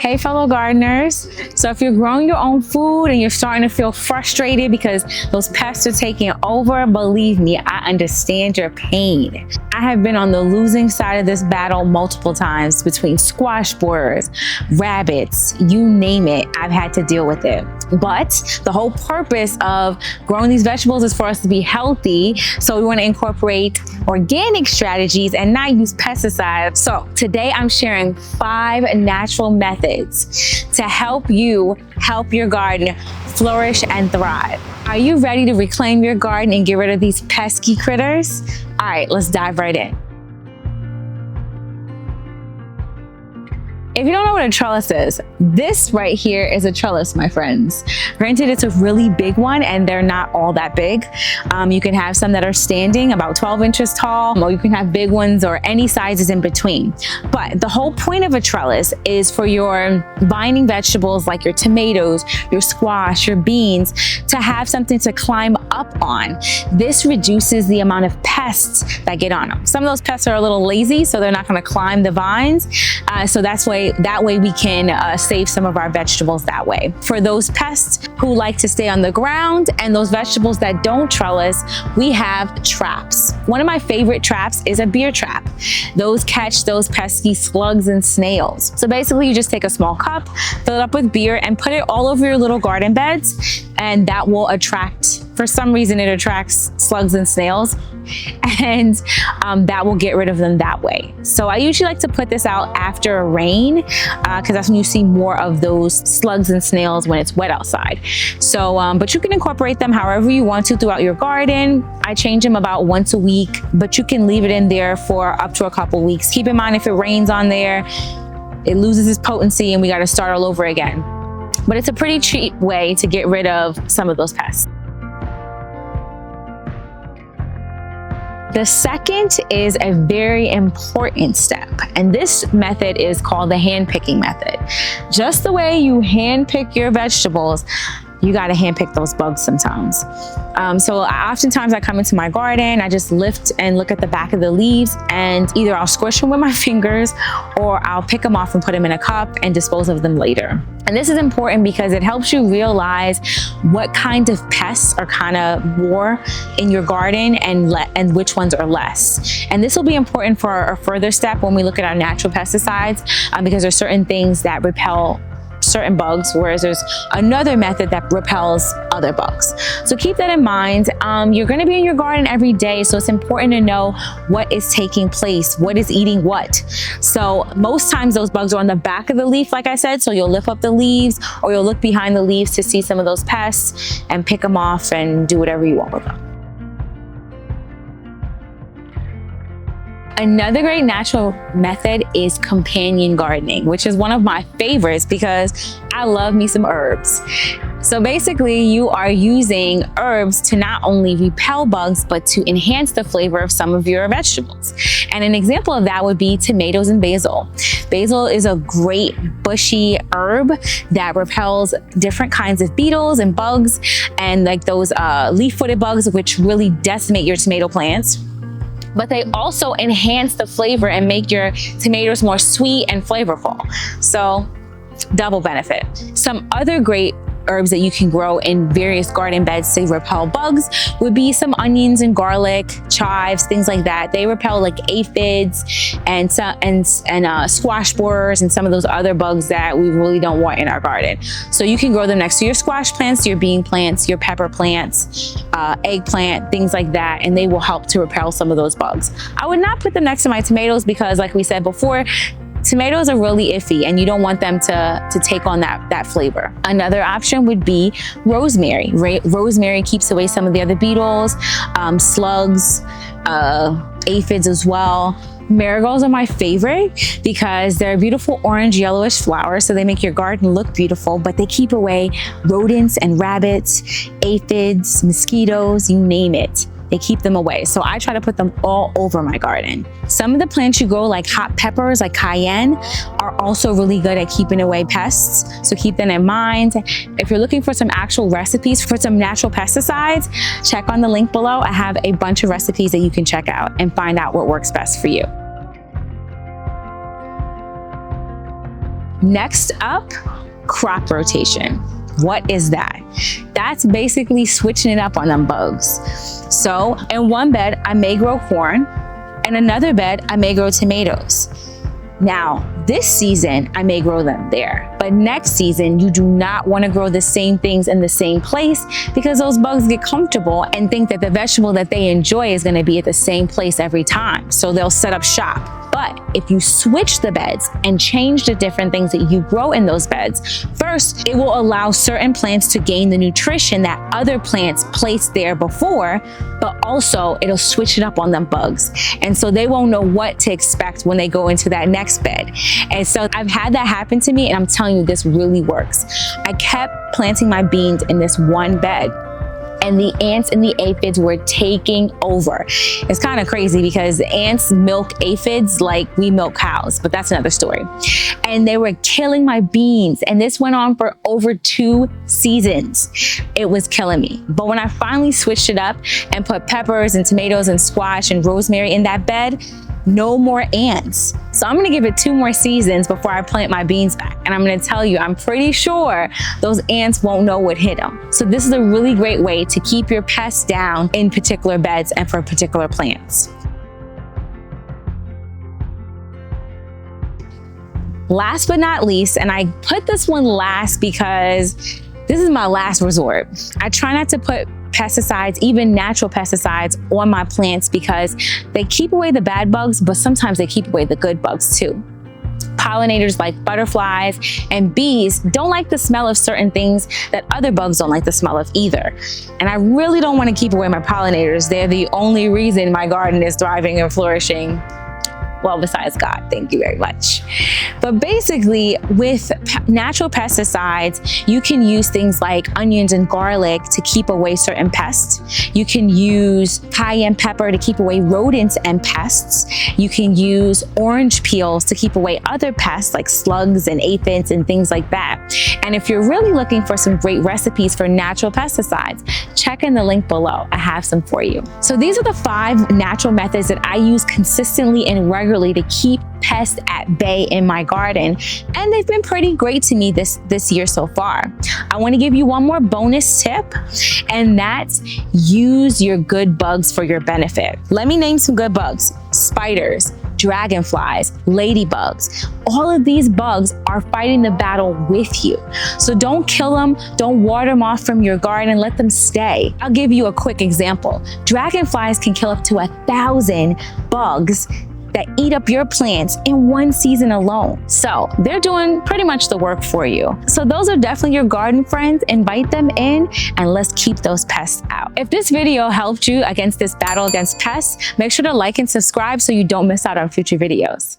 Hey fellow gardeners. So if you're growing your own food and you're starting to feel frustrated because those pests are taking over, believe me, I understand your pain. I have been on the losing side of this battle multiple times between squash borers, rabbits, you name it, I've had to deal with it. But the whole purpose of growing these vegetables is for us to be healthy. So we want to incorporate organic strategies and not use pesticides. So today I'm sharing 5 natural methods to help you help your garden flourish and thrive. Are you ready to reclaim your garden and get rid of these pesky critters? All right, let's dive right in. If you don't know what a trellis is, this right here is a trellis, my friends. Granted, it's a really big one and they're not all that big. You can have some that are standing about 12 inches tall, or you can have big ones or any sizes in between. But the whole point of a trellis is for your vining vegetables like your tomatoes, your squash, your beans, to have something to climb up on. This reduces the amount of pests that get on them. Some of those pests are a little lazy, so they're not gonna climb the vines. So that way we can save some of our vegetables that way. For those pests who like to stay on the ground and those vegetables that don't trellis, we have traps. One of my favorite traps is a beer trap. Those catch those pesky slugs and snails. So basically you just take a small cup, fill it up with beer and put it all over your little garden beds, and that will attract, for some reason it attracts slugs and snails, and that will get rid of them that way. So I usually like to put this out after a rain because that's when you see more of those slugs and snails when it's wet outside. So, but you can incorporate them however you want to throughout your garden. I change them about once a week, but you can leave it in there for up to a couple weeks. Keep in mind, if it rains on there, it loses its potency and we got to start all over again. But it's a pretty cheap way to get rid of some of those pests. The second is a very important step, and this method is called the hand picking method. Just the way you hand pick your vegetables, you got to hand pick those bugs sometimes. So oftentimes I come into my garden, I just lift and look at the back of the leaves, and either I'll squish them with my fingers or I'll pick them off and put them in a cup and dispose of them later. And this is important because it helps you realize what kind of pests are kind of more in your garden and which ones are less. And this will be important for a further step when we look at our natural pesticides, because there's certain things that repel certain bugs, whereas there's another method that repels other bugs. So keep that in mind. You're going to be in your garden every day, so it's important to know what is taking place, what is eating what. So most times those bugs are on the back of the leaf, like I said, so you'll lift up the leaves or you'll look behind the leaves to see some of those pests and pick them off and do whatever you want with them. Another great natural method is companion gardening, which is one of my favorites because I love me some herbs. So basically you are using herbs to not only repel bugs, but to enhance the flavor of some of your vegetables. And an example of that would be tomatoes and basil. Basil is a great bushy herb that repels different kinds of beetles and bugs, and like those leaf-footed bugs, which really decimate your tomato plants. But they also enhance the flavor and make your tomatoes more sweet and flavorful. So double benefit. Some other great herbs that you can grow in various garden beds to repel bugs would be some onions and garlic, chives, things like that. They repel like aphids and squash borers and some of those other bugs that we really don't want in our garden. So you can grow them next to your squash plants, your bean plants, your pepper plants, eggplant, things like that, and they will help to repel some of those bugs. I would not put them next to my tomatoes because, like we said before, tomatoes are really iffy and you don't want them to take on that flavor. Another option would be rosemary. Rosemary keeps away some of the other beetles, slugs, aphids as well. Marigolds are my favorite because they're beautiful orange yellowish flowers, so they make your garden look beautiful, but they keep away rodents and rabbits, aphids, mosquitoes, you name it. They keep them away. So I try to put them all over my garden. Some of the plants you grow, like hot peppers, like cayenne, are also really good at keeping away pests. So keep that in mind. If you're looking for some actual recipes for some natural pesticides, check on the link below. I have a bunch of recipes that you can check out and find out what works best for you. Next up, crop rotation. What is that? That's basically switching it up on them bugs. So in one bed, I may grow corn. In another bed, I may grow tomatoes. Now, this season, I may grow them there, but next season, you do not want to grow the same things in the same place because those bugs get comfortable and think that the vegetable that they enjoy is going to be at the same place every time. So they'll set up shop. But if you switch the beds and change the different things that you grow in those beds, first, it will allow certain plants to gain the nutrition that other plants placed there before, but also it'll switch it up on them bugs. And so they won't know what to expect when they go into that next bed. And so I've had that happen to me, and I'm telling you, this really works. I kept planting my beans in this one bed, and the ants and the aphids were taking over. It's kind of crazy because ants milk aphids like we milk cows, but that's another story. And they were killing my beans, and this went on for over 2 seasons. It was killing me. But when I finally switched it up and put peppers and tomatoes and squash and rosemary in that bed, no more ants. So I'm gonna give it 2 more seasons before I plant my beans back. And I'm gonna tell you, I'm pretty sure those ants won't know what hit them. So this is a really great way to keep your pests down in particular beds and for particular plants. Last but not least, and I put this one last because this is my last resort. I try not to put pesticides, even natural pesticides, on my plants because they keep away the bad bugs, but sometimes they keep away the good bugs too. Pollinators like butterflies and bees don't like the smell of certain things that other bugs don't like the smell of either. And I really don't want to keep away my pollinators. They're the only reason my garden is thriving and flourishing. Well, besides God, thank you very much. But basically, with natural pesticides, you can use things like onions and garlic to keep away certain pests. You can use cayenne pepper to keep away rodents and pests. You can use orange peels to keep away other pests like slugs and aphids and things like that. And if you're really looking for some great recipes for natural pesticides, check in the link below. I have some for you. So these are the 5 natural methods that I use consistently and regularly to keep pests at bay in my garden, and they've been pretty great to me this year so far. I want to give you one more bonus tip, and that's use your good bugs for your benefit. Let me name some good bugs: spiders, dragonflies, ladybugs. All of these bugs are fighting the battle with you. So don't kill them, don't water them off from your garden, let them stay. I'll give you a quick example. Dragonflies can kill up to 1,000 bugs that eat up your plants in one season alone. So they're doing pretty much the work for you. So those are definitely your garden friends. Invite them in and let's keep those pests out. If this video helped you against this battle against pests, make sure to like and subscribe so you don't miss out on future videos.